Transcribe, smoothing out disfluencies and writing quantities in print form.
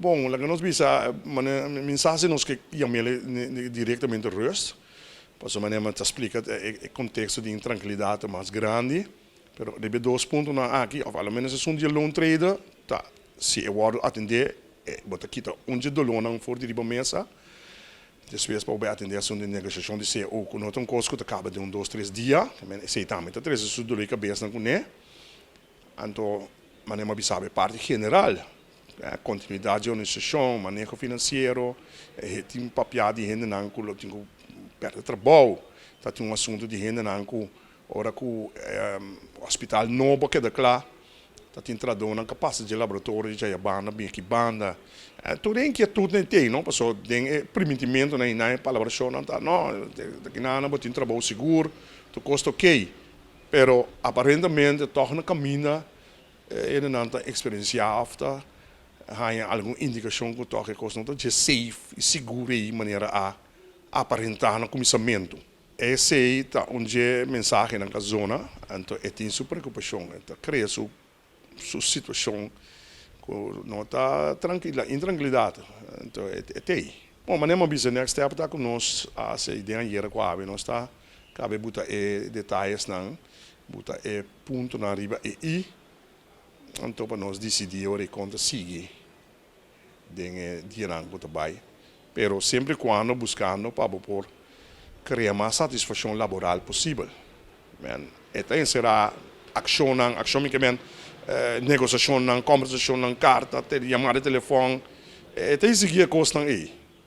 bom, lá que nós bisa, mensagem nos que chamam diretamente rust. Posso maneira te explicar o contexto de intranquilidade mais grande. Pero deve dois pontos na aqui, ou pelo menos é dia loan trader, tá, se eu vou atender, bota aqui um dia do loan não for de riba mesa. Depois para atender a de negociação de CEO, com outro custo que acaba de 2, 3 dias, também aceitamente, três isso do que cabeça com né. Então, maneira de saber parte geral, continuidade de organização, manejo financeiro, tem papel de renda não com tem perto de trabalho, tá tem assunto de renda não com ora com hospital novo que é claro, tá tem traduzir na capacidade de laboratório de já banda bem que banda, tudo é inquietude tem, não, passou tem permitimento na colaboração não tá, não, daqui nada botin trabalho seguro, tu custa ok, pero aparentemente torna caminho ele não está experienciado, há alguma indicação que torna que custa não tá safe e seguro de maneira a aparentar no começamento. Essa é onde mensagem na zona, então tem sua preocupação, então cria sua situação não está tranquila, intranquilidade, então tem. Bom, mas não bisa next step tá com nós a se ideia hier com a nós tá, cabe botar detalhes não, botar ponto na riba e então para nós decidir o conta seguir, den dirang botar vai, pero sempre quando buscando para por criar mais satisfação laboral possível. Esta será ação negociação, conversação, carta, chamada de telefone, esta é seguir a costa aí.